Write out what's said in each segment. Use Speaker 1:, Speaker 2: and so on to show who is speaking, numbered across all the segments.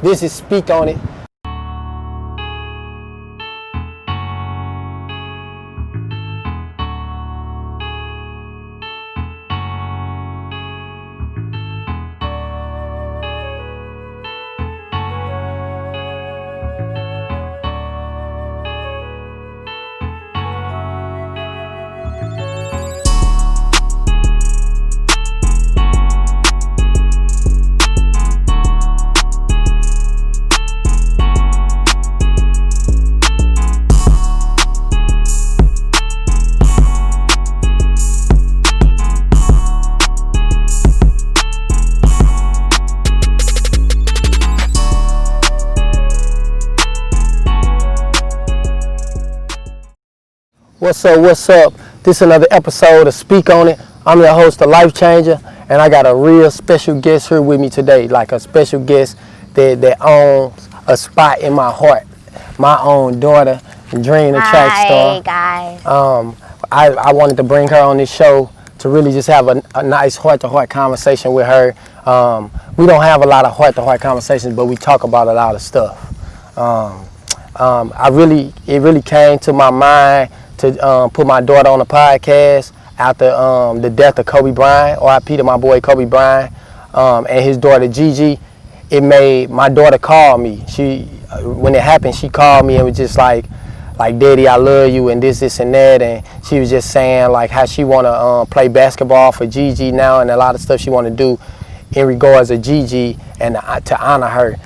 Speaker 1: This is Speak On It. What's up? This is another episode of Speak On It. I'm your host, The Life Changer, and I got a real special guest here with me today, like a special guest that owns a spot in my heart. My own daughter, Dream the Track Star.
Speaker 2: Hi, guys.
Speaker 1: I wanted to bring her on this show to really just have a nice heart-to-heart conversation with her. We don't have a lot of heart-to-heart conversations, but we talk about a lot of stuff. It really came to my mind to put my daughter on a podcast after the death of Kobe Bryant, R.I.P. to my boy Kobe Bryant, and his daughter Gigi. It made my daughter call me. When it happened, she called me and was just like, Daddy, I love you, and this and that, and she was just saying like how she wanna play basketball for Gigi now, and a lot of stuff she wanna do in regards to Gigi and to honor her,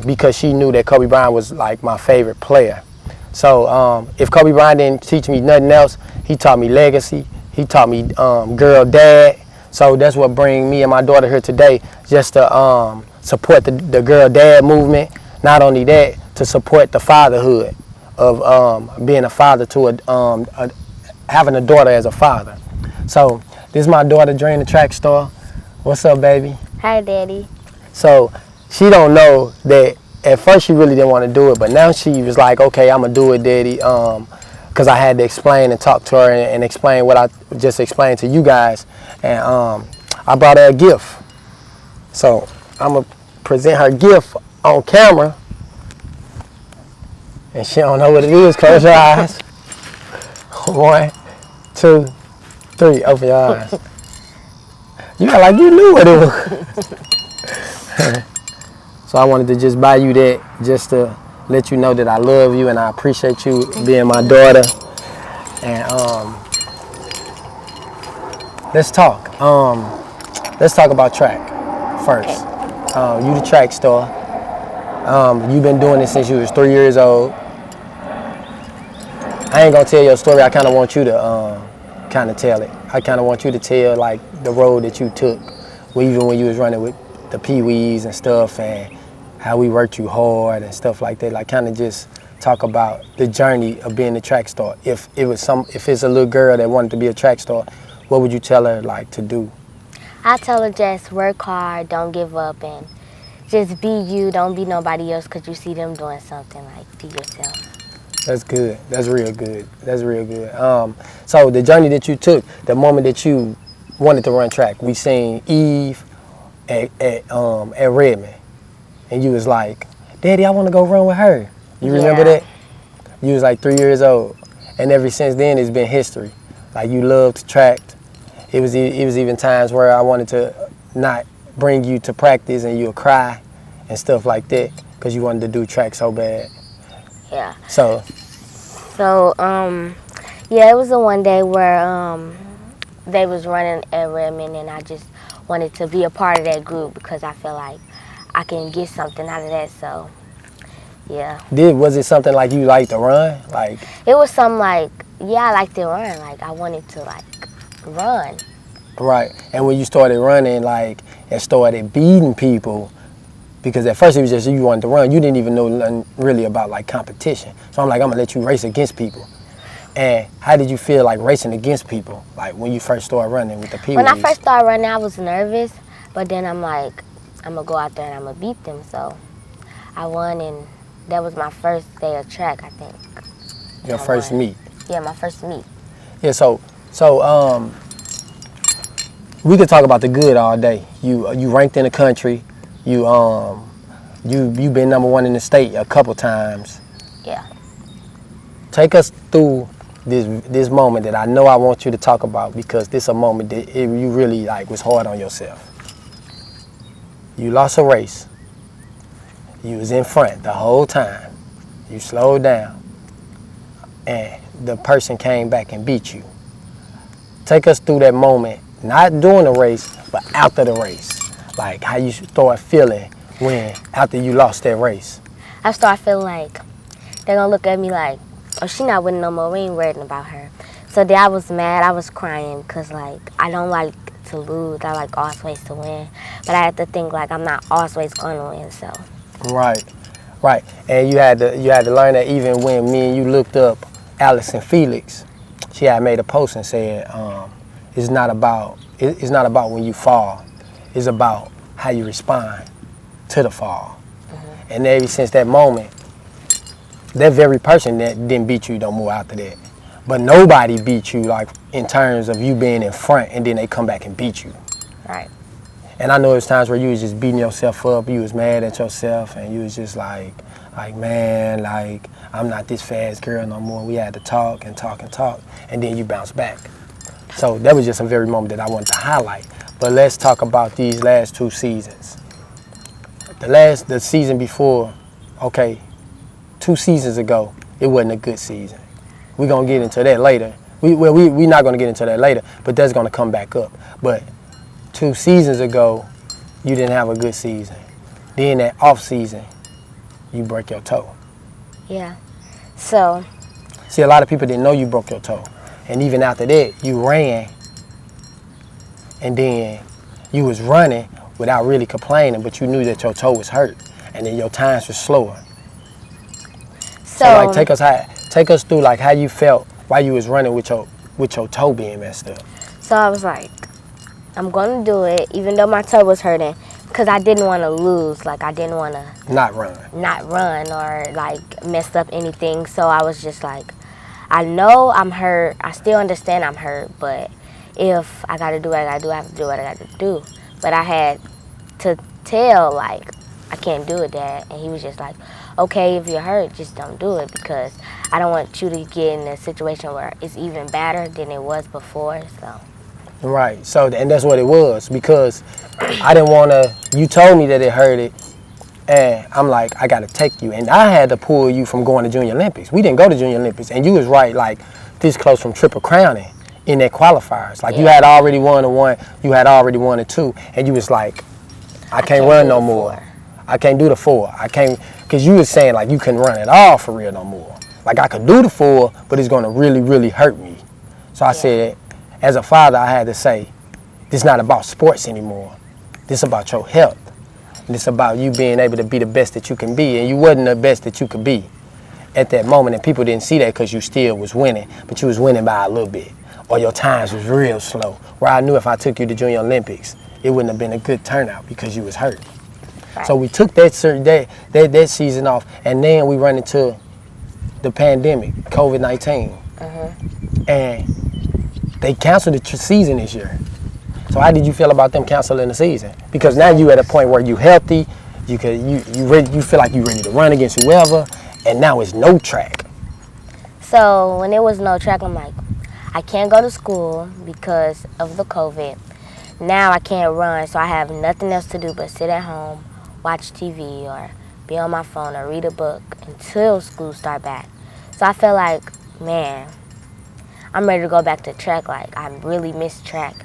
Speaker 1: because she knew that Kobe Bryant was like my favorite player. So if Kobe Bryant didn't teach me nothing else, he taught me legacy. He taught me girl dad. So that's what brings me and my daughter here today, just to support the girl dad movement. Not only that, to support the fatherhood of being a father to having a daughter as a father. So this is my daughter, Dream the Track Star. What's up, baby?
Speaker 2: Hi, Daddy.
Speaker 1: So she don't know that. At first she really didn't want to do it, but now she was like, okay, I'm gonna do it, Daddy, because I had to explain and talk to her and explain what I just explained to you guys, and I brought her a gift. So I'm gonna present her gift on camera, and she don't know what it is. Close your eyes. 1, 2, 3. Open your eyes. You got like you knew what it was. So I wanted to just buy you that, just to let you know that I love you and I appreciate you being my daughter. And let's talk. Let's talk about track first. You the track star. You've been doing this since you was 3 years old. I ain't gonna tell your story. I kind of want you to kind of tell it. I kind of want you to tell like the road that you took, even when you was running with the Pee-wees and stuff, and how we worked you hard and stuff like that. Like kind of just talk about the journey of being a track star. If it's a little girl that wanted to be a track star, what would you tell her like to do?
Speaker 2: I tell her just work hard, don't give up, and just be you. Don't be nobody else because you see them doing something. Like be yourself.
Speaker 1: That's good. That's real good. That's real good. So the journey that you took, the moment that you wanted to run track, we seen Eve at Redmond. And you was like, Daddy, I want to go run with her. You remember that? You was like 3 years old. And ever since then, it's been history. Like you loved track. It was even times where I wanted to not bring you to practice and you would cry and stuff like that because you wanted to do track so bad.
Speaker 2: Yeah.
Speaker 1: So
Speaker 2: yeah, it was the one day where they was running at Redmond, and I just wanted to be a part of that group because I feel like I can get something out of that. So yeah.
Speaker 1: Was it something like you like to run? Like
Speaker 2: it was something like, yeah, I like to run. Like I wanted to like run.
Speaker 1: Right. And when you started running, like, and started beating people, because at first it was just you wanted to run, you didn't even know nothing really about like competition. So I'm like, I'm gonna let you race against people. And how did you feel like racing against people, like when you first started running with the Pee-wees?
Speaker 2: When I first started running, I was nervous, but then I'm like, I'm gonna go out there and I'm gonna beat them. So I won, and that was my first day of track, I think.
Speaker 1: Your first meet?
Speaker 2: Yeah, my first meet.
Speaker 1: Yeah, so we could talk about the good all day. You ranked in the country. You You've been number one in the state a couple times.
Speaker 2: Yeah.
Speaker 1: Take us through this moment that I know I want you to talk about, because this a moment that you really like was hard on yourself. You lost a race. You was in front the whole time. You slowed down, and the person came back and beat you. Take us through that moment, not during the race, but after the race. Like how you start feeling when after you lost that race.
Speaker 2: I start feeling like they're gonna look at me like, oh, she not winning no more. We ain't worrying about her. So then I was mad. I was crying because like I don't like to lose. I like always to win. But I had to think like I'm not always gonna win. So.
Speaker 1: Right. And you had to learn that even when me and you looked up Allison Felix, she had made a post and said, it's not about when you fall. It's about how you respond to the fall. Mm-hmm. And ever since that moment, that very person that didn't beat you no more after that. But nobody beat you like in terms of you being in front and then they come back and beat you.
Speaker 2: Right.
Speaker 1: And I know there's times where you was just beating yourself up, you was mad at yourself, and you was just like man, like I'm not this fast girl no more. We had to talk, and then you bounce back. So that was just a very moment that I wanted to highlight. But let's talk about these last 2 seasons. The season before, okay, 2 seasons ago, it wasn't a good season. We're gonna get into that later. We're not gonna get into that later, but that's gonna come back up. But 2 seasons ago, you didn't have a good season. Then that off season, you break your toe.
Speaker 2: Yeah. So.
Speaker 1: See, a lot of people didn't know you broke your toe. And even after that, you ran. And then you was running without really complaining, but you knew that your toe was hurt. And then your times were slower. So like take us through like how you felt while you was running with your toe being messed up.
Speaker 2: So I was like, I'm gonna do it even though my toe was hurting, because I didn't want to lose. Like I didn't want to not run or like mess up anything. So I was just like, I know I'm hurt. I still understand I'm hurt, but if I gotta do what I gotta do, I have to do what I gotta do. But I had to tell like I can't do it, Dad, and he was just like, okay, if you're hurt, just don't do it, because I don't want you to get in a situation where it's even badder than it was before. So.
Speaker 1: Right. So, and that's what it was, because I didn't want to, you told me that it hurted, and I'm like, I got to take you. And I had to pull you from going to Junior Olympics. We didn't go to Junior Olympics, and you was right, like, this close from triple crowning in that qualifiers. Like, you had already won a 1, you had already won a 2, and you was like, I can't run no more. I can't do the 4. I can't, because you was saying, like, you couldn't run at all for real no more. Like, I could do the 4, but it's going to really, really hurt me. So I said, as a father, I had to say, this is not about sports anymore. This is about your health. This is about you being able to be the best that you can be. And you wasn't the best that you could be at that moment. And people didn't see that because you still was winning, but you was winning by a little bit. Or your times was real slow. Where I knew if I took you to Junior Olympics, it wouldn't have been a good turnout because you was hurt. Right. So we took that season off, and then we run into the pandemic, COVID-19. And they canceled the season this year. So how did you feel about them canceling the season? Because now you at a point where you healthy, you feel like you ready to run against whoever, and now it's no track.
Speaker 2: So when there was no track, I'm like, I can't go to school because of the COVID. Now I can't run, so I have nothing else to do but sit at home, watch TV, or be on my phone or read a book until school start back. So I feel like, man, I'm ready to go back to track. Like, I really miss track.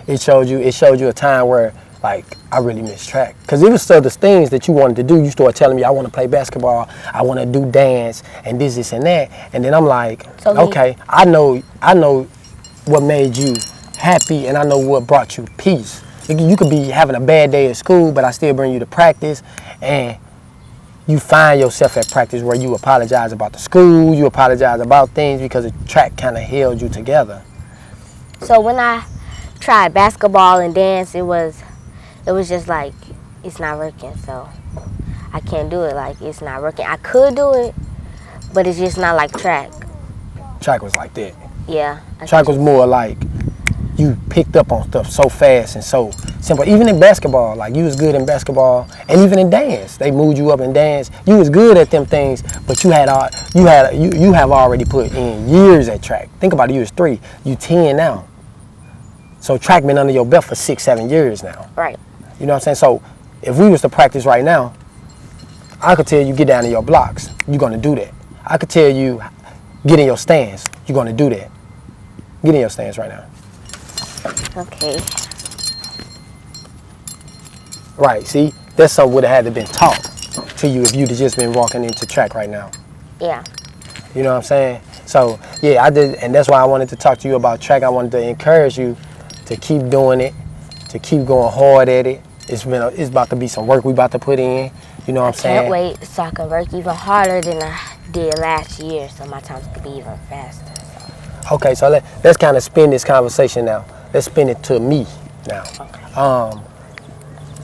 Speaker 1: It showed you a time where, like, I really miss track. Because it was still the things that you wanted to do. You started telling me, I want to play basketball, I want to do dance, and this, and that. And then I'm like, okay, I know what made you happy, and I know what brought you peace. You could be having a bad day at school, but I still bring you to practice, and you find yourself at practice where you apologize about the school, you apologize about things because the track kind of held you together.
Speaker 2: So when I tried basketball and dance, it was just like, it's not working, so I can't do it. Like, it's not working. I could do it, but it's just not like track.
Speaker 1: Track was like that.
Speaker 2: Yeah.
Speaker 1: Track was more like you picked up on stuff so fast and so Simple. Even in basketball, like you was good in basketball, and even in dance, they moved you up in dance. You was good at them things, but you have already put in years at track. Think about it. You was 3, you 10 now. So track been under your belt for 6, 7 years now.
Speaker 2: Right.
Speaker 1: You know what I'm saying? So if we was to practice right now, I could tell you get down in your blocks. You're gonna do that. I could tell you get in your stance. You're gonna do that. Get in your stance right now.
Speaker 2: Okay.
Speaker 1: Right, see? That's something would have had to been taught to you if you'd have just been walking into track right now.
Speaker 2: Yeah.
Speaker 1: You know what I'm saying? So, yeah, I did, and that's why I wanted to talk to you about track. I wanted to encourage you to keep doing it, to keep going hard at it. It's about to be some work we about to put in. You know what I'm saying?
Speaker 2: Can't wait so I can work even harder than I did last year, so my times could be even faster. So.
Speaker 1: Okay, so let's kind of spin this conversation now. Let's spin it to me now.
Speaker 2: Okay.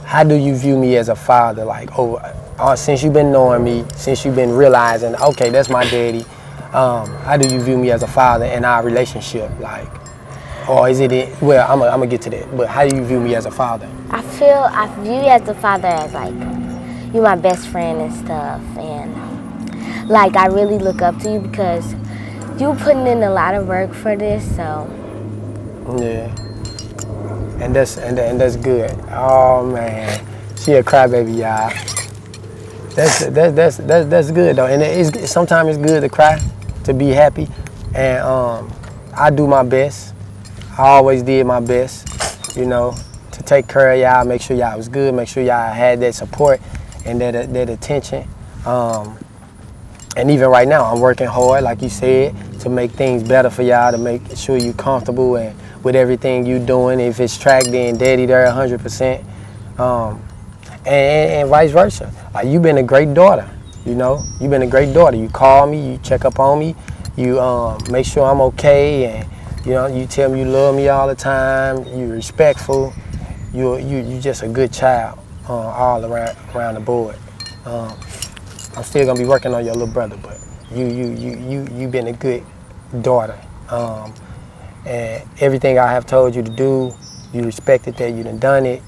Speaker 1: How do you view me as a father? Like, since you've been knowing me, since you've been realizing, okay, that's my daddy. How do you view me as a father in our relationship? Like, or is it? Well, I'm gonna get to that. But how do you view me as a father?
Speaker 2: I view you as a father as like you my best friend and stuff, and like I really look up to you because you putting in a lot of work for this. So
Speaker 1: yeah. And that's good. Oh man, she a crybaby, y'all. That's good though, and sometimes it's good to cry, to be happy, and I do my best. I always did my best, you know, to take care of y'all, make sure y'all was good, make sure y'all had that support and that attention. And even right now, I'm working hard, like you said, to make things better for y'all, to make sure you comfortable and with everything you doing. If it's track, then daddy there 100%. And vice versa. Like, you've been a great daughter, you know? You've been a great daughter. You call me, you check up on me, you make sure I'm okay, and you know, you tell me you love me all the time, you're respectful, you just a good child all around the board. I'm still gonna be working on your little brother, but you been a good daughter. And everything I have told you to do, you respected that, you done it.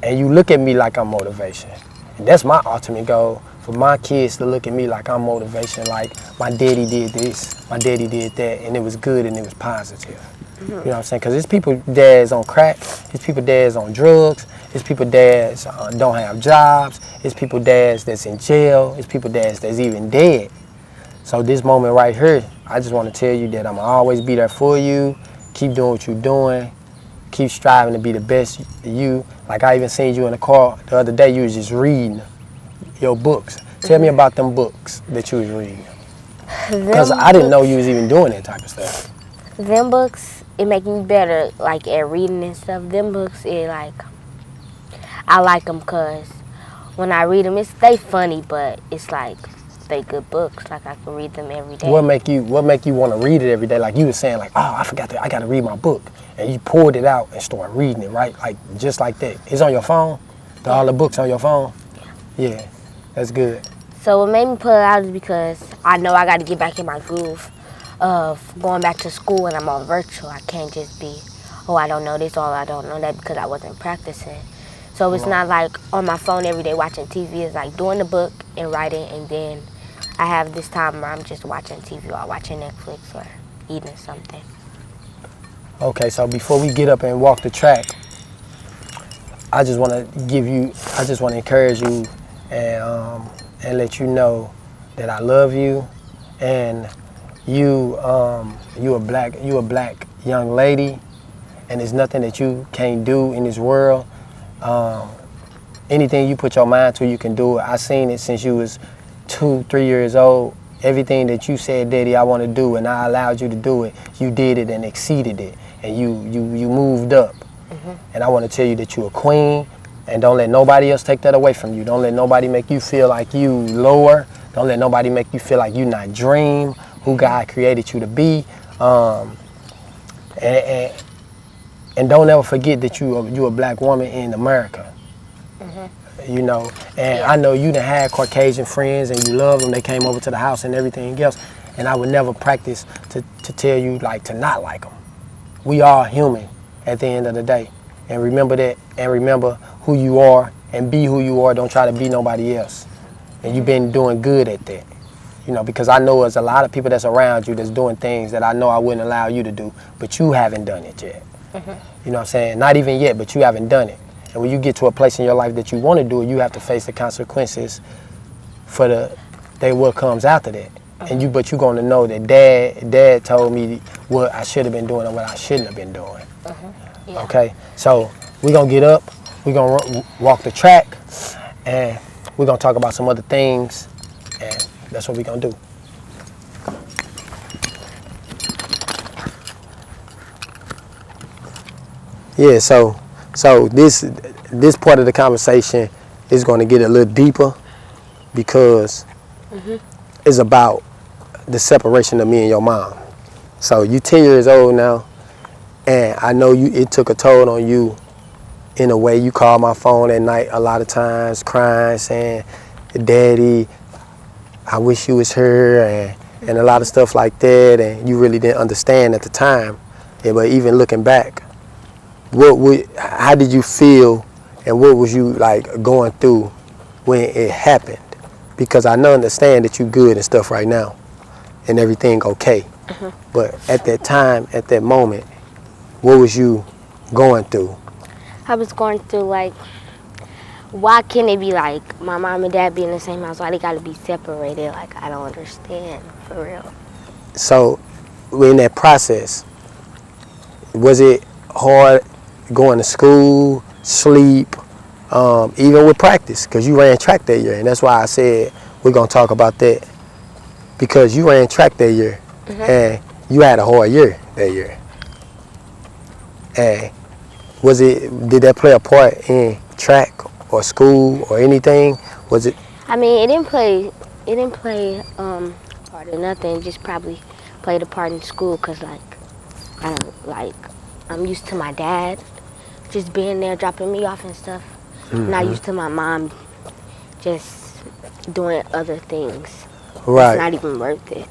Speaker 1: And you look at me like I'm motivation. And that's my ultimate goal, for my kids to look at me like I'm motivation, like my daddy did this, my daddy did that, and it was good and it was positive. Mm-hmm. You know what I'm saying? Because there's people dads on crack, there's people dads on drugs, there's people dads don't have jobs, there's people dads that's in jail, there's people dads that's even dead. So this moment right here, I just want to tell you that I'm going to always be there for you. Keep doing what you're doing. Keep striving to be the best you. Like, I even seen you in the car the other day, you was just reading your books. Tell me about them books that you was reading. Because I didn't know you was even doing that type of stuff.
Speaker 2: Them books, it make me better, like, at reading and stuff. Them books, I like them because when I read them, they funny, but it's like, they good books. Like, I can read them every day.
Speaker 1: What make you want to read it every day? Like, you were saying, like, oh, I forgot that I got to read my book. And you pulled it out and started reading it, right? Like, just like that. It's on your phone? All the books on your phone? Yeah, that's good.
Speaker 2: So what made me pull it out is because I know I got to get back in my groove of going back to school and I'm on virtual. I can't just be, oh, I don't know this or I don't know that because I wasn't practicing. So it's not like on my phone every day watching TV. It's like doing the book and writing, and then I have this time where I'm just watching TV or watching Netflix or eating something.
Speaker 1: Okay, so before we get up and walk the track, I just want to encourage you and let you know that I love you, and you a black young lady, and there's nothing that you can't do in this world. Anything you put your mind to, you can do it. I seen it since you was 2-3 years old. Everything that you said, Daddy, I want to do, and I allowed you to do it, you did it and exceeded it, and you moved up. Mm-hmm. And I want to tell you that you're a queen, and don't let nobody else take that away from you. Don't let nobody make you feel like you lower. Don't let nobody make you feel like you not dream who God created you to be. And don't ever forget that you a black woman in America. Mm-hmm. You know, and I know you done had Caucasian friends and you love them. They came over to the house and everything else. And I would never practice to tell you, like, to not like them. We are human. at the end of the day. And remember that, and remember who you are, and be who you are. Don't try to be nobody else. And you've been doing good at that. You know, because I know there's a lot of people that's around you that's doing things that I know I wouldn't allow you to do, but you haven't done it yet. You know what I'm saying? Not even yet, but you haven't done it. And when you get to a place in your life that you want to do it, you have to face the consequences for what comes after that. And but you're going to know that dad told me what I should have been doing and what I shouldn't have been doing.
Speaker 2: Yeah.
Speaker 1: Okay? So we're going to get up, we're going to walk the track, and we're going to talk about some other things, and that's what we're going to do. Yeah, so this part of the conversation is going to get a little deeper because it's about the separation of me and your mom. So you 10 years old now, and I know it took a toll on you in a way. You call my phone at night a lot of times, crying, saying, "Daddy, I wish you was here," and a lot of stuff like that, and you really didn't understand at the time. Yeah, but even looking back, how did you feel, and what was you like going through when it happened? Because I understand that you good and stuff right now, and everything okay. But at that time, at that moment, what was you going through?
Speaker 2: I was going through like, why can't it be like my mom and dad be in the same house? Why they gotta be separated? Like, I don't understand, for real.
Speaker 1: So, in that process, was it hard going to school, sleep, even with practice? Because you ran track that year, and that's why I said we're going to talk about that. Because you ran track that year, and you had a hard year that year. And did that play a part in track or school or anything? Was it?
Speaker 2: I mean, it didn't play part of nothing. It just probably played a part in school, cause I'm used to my dad just being there dropping me off and stuff. Not used to my mom just doing other things.
Speaker 1: Right.
Speaker 2: It's not even worth it.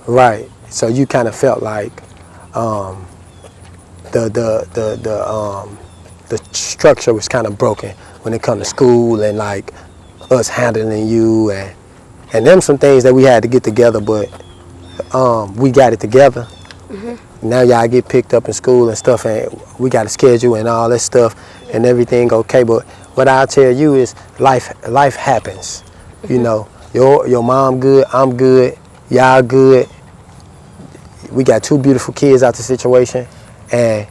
Speaker 1: Right. So you kind of felt like the structure was kind of broken when it come to school, and like us handling you and them some things that we had to get together, but we got it together. Now y'all get picked up in school and stuff, and we got a schedule and all that stuff, and everything okay. But what I'll tell you is life happens. You know, your mom good, I'm good, y'all good. We got 2 beautiful kids out the situation, and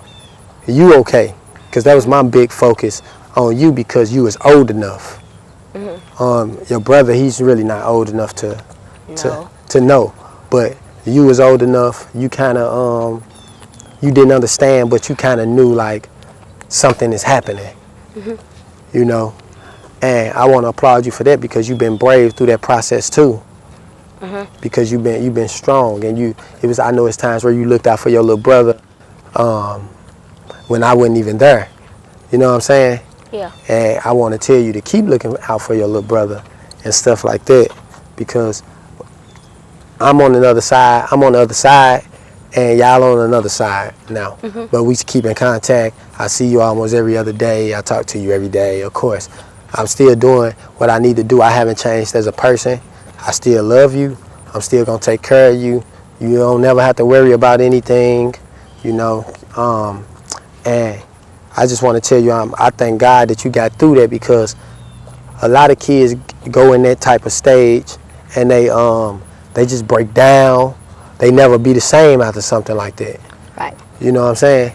Speaker 1: you okay. Because that was my big focus on you, because you was old enough. Your brother, he's really not old enough to know, but you was old enough. You kind of you didn't understand, but you kind of knew like something is happening. You know, and I want to applaud you for that, because you've been brave through that process too. Because you've been strong, and I know it's times where you looked out for your little brother when I wasn't even there. You know what I'm saying?
Speaker 2: Yeah.
Speaker 1: And I want to tell you to keep looking out for your little brother and stuff like that, because I'm on the other side, and y'all on another side now. But we keep in contact. I see you almost every other day. I talk to you every day, of course. I'm still doing what I need to do. I haven't changed as a person. I still love you. I'm still going to take care of you. You don't never have to worry about anything, you know. And I just want to tell you, I thank God that you got through that, because a lot of kids go in that type of stage, and they just break down. They never be the same after something like that.
Speaker 2: Right.
Speaker 1: You know what I'm saying?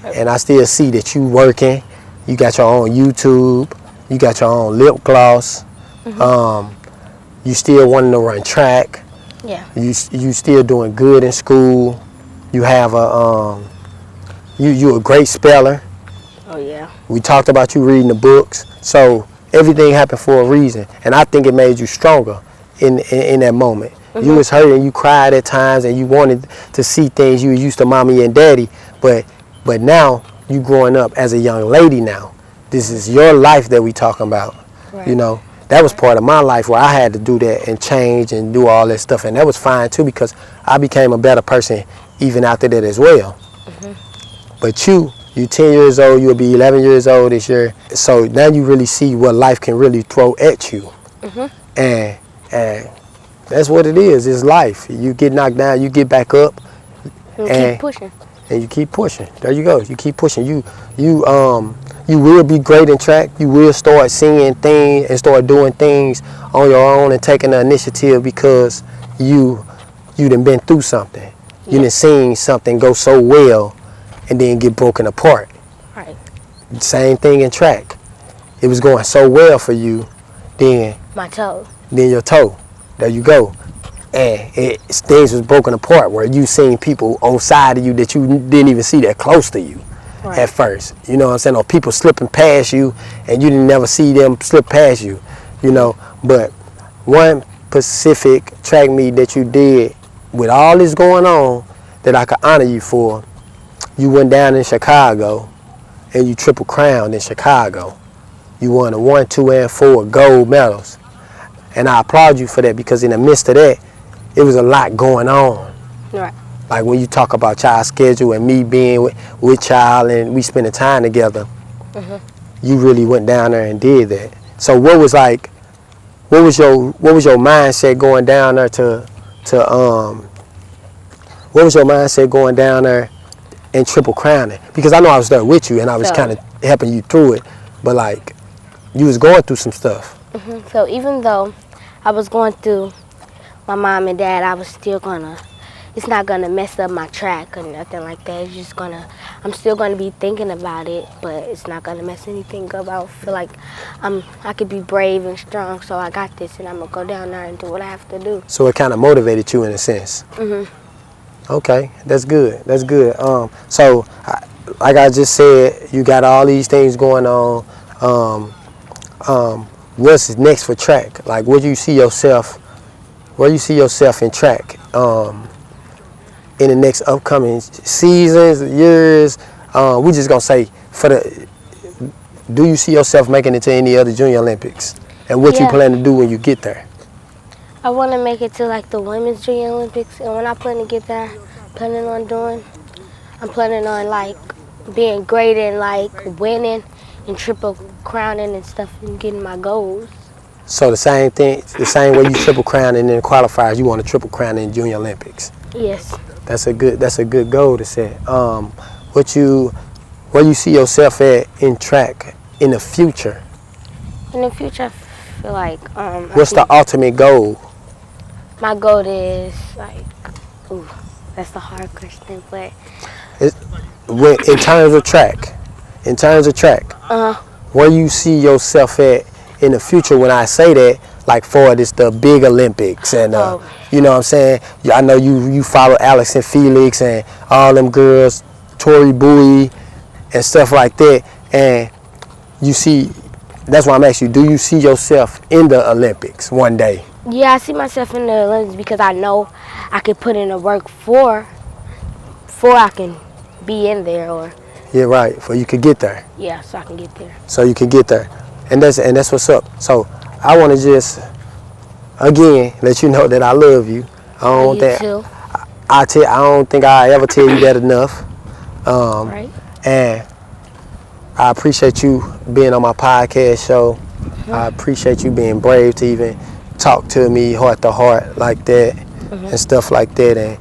Speaker 1: And I still see that you working. You got your own YouTube. You got your own lip gloss. You still wanting to run track.
Speaker 2: Yeah.
Speaker 1: You still doing good in school. You have you a great speller.
Speaker 2: Oh yeah.
Speaker 1: We talked about you reading the books. So everything happened for a reason, and I think it made you stronger in that moment. You was hurt and you cried at times, and you wanted to see things you were used to mommy and daddy, but now you growing up as a young lady now. This is your life that we talking about.
Speaker 2: Right.
Speaker 1: You know, that was part of my life where I had to do that and change and do all that stuff, and that was fine too, because I became a better person even after that as well. But you You 10 years old, you'll be 11 years old this year. So now you really see what life can really throw at you. And that's what it is. It's life. You get knocked down, you get back up,
Speaker 2: And
Speaker 1: and
Speaker 2: keep pushing.
Speaker 1: and you keep pushing. There you go. You keep pushing. You will be great in track. You will start seeing things and start doing things on your own and taking the initiative because you done been through something. You done seen something go so well and then get broken apart.
Speaker 2: Right.
Speaker 1: Same thing in track. It was going so well for you, then
Speaker 2: My toe.
Speaker 1: your toe. There you go. And things was broken apart where you seen people on side of you that you didn't even see that close to you at first. You know what I'm saying? Or people slipping past you and you didn't never see them slip past you. You know, but one specific track meet that you did with all this going on that I could honor you for, you went down in Chicago and you triple crowned in Chicago. You won a 1, 2, and 4 gold medals. And I applaud you for that because in the midst of that, it was a lot going on.
Speaker 2: Right.
Speaker 1: Like when you talk about y'all's schedule and me being with y'all and we spending time together, you really went down there and did that. So what was your mindset going down there what was your mindset going down there and triple crowning? Because I know I was there with you and I was kind of helping you through it, but like you was going through some stuff.
Speaker 2: So even though I was going through my mom and dad, I was still it's not gonna mess up my track or nothing like that. It's just I'm still gonna be thinking about it, but it's not gonna mess anything up. I feel like I could be brave and strong, so I got this, and I'm gonna go down there and do what I have to do.
Speaker 1: So it kind of motivated you in a sense. Okay, that's good. That's good. So like I just said, you got all these things going on. What's next for track? Like, where do you see yourself in track in the next upcoming seasons, years? We're just gonna say do you see yourself making it to any other Junior Olympics? And what you plan to do when you get there?
Speaker 2: I want to make it to like the Women's Junior Olympics, and when I plan to get there, I'm planning on like being great and like winning and triple crowning and stuff and getting my goals.
Speaker 1: So the same thing, the same way you triple crown in the qualifiers, you want to triple crown in Junior Olympics.
Speaker 2: Yes.
Speaker 1: That's a good goal to set. Where you see yourself at in track in the future?
Speaker 2: In the future, I feel like
Speaker 1: what's the ultimate goal?
Speaker 2: My goal is like, that's a hard question, but
Speaker 1: in terms of track, where you see yourself at in the future when I say that, like for this the big Olympics and you know what I'm saying? I know you follow Alex and Felix and all them girls, Tori Bowie and stuff like that, and you see, that's why I'm asking you, do you see yourself in the Olympics one day?
Speaker 2: Yeah, I see myself in the Olympics because I know I can put in the work before I can be in there, or
Speaker 1: yeah, right, for you could get there.
Speaker 2: Yeah, so I can get there.
Speaker 1: So you can get there, and that's what's up. So I want to just again let you know that I love you. I don't think I ever tell you that enough.
Speaker 2: Right.
Speaker 1: And I appreciate you being on my podcast show. I appreciate you being brave to even talk to me heart to heart like that and stuff like that. And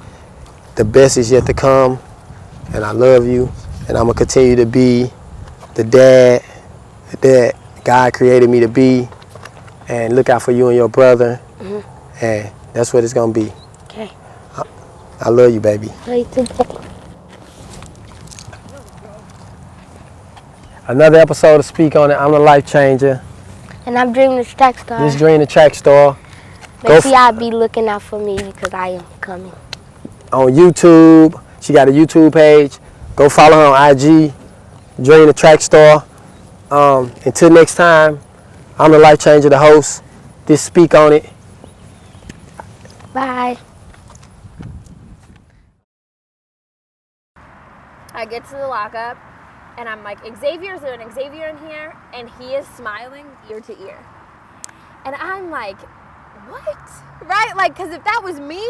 Speaker 1: the best is yet to come. And I love you. And I'm going to continue to be the dad that God created me to be. And look out for you and your brother. And that's what it's going to be.
Speaker 2: Okay.
Speaker 1: I love you, baby.
Speaker 2: Love you too.
Speaker 1: Another episode of Speak On It. I'm the Life Changer.
Speaker 2: And I'm Dream the Track Star.
Speaker 1: This Dream the Track Star.
Speaker 2: Make sure y'all be looking out for me because I am coming.
Speaker 1: On YouTube. She got a YouTube page. Go follow her on IG. Dream the Track Star. Until next time, I'm the Life Changer, the host. This Speak On It.
Speaker 2: Bye.
Speaker 3: I get to the lockup, and I'm like, Xavier's there, and Xavier in here, and he is smiling ear to ear. And I'm like, what? Right? Like, because if that was me,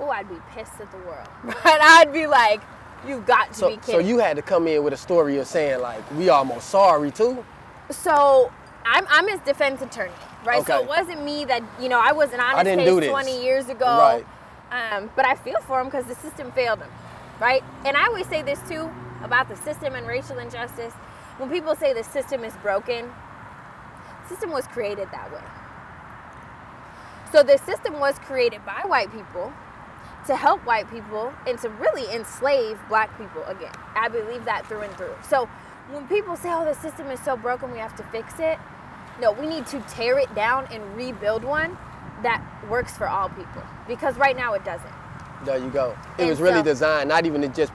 Speaker 3: I'd be pissed at the world. Right? I'd be like, You've got to be kidding.
Speaker 1: So you had to come in with a story of saying like, we almost sorry too.
Speaker 3: So I'm his defense attorney, right? So
Speaker 1: Okay.
Speaker 3: it wasn't me that, I wasn't on his
Speaker 1: didn't do
Speaker 3: case
Speaker 1: this.
Speaker 3: 20 years ago.
Speaker 1: Right.
Speaker 3: But I feel for him because the system failed him, right? And I always say this too about the system and racial injustice. When people say the system is broken, the system was created that way. So the system was created by white people to help white people and to really enslave black people again. I believe that through and through. So when people say, oh, the system is so broken, we have to fix it. No, we need to tear it down and rebuild one that works for all people. Because right now it doesn't.
Speaker 1: There you go. It
Speaker 3: And
Speaker 1: was really
Speaker 3: so-
Speaker 1: designed not even to just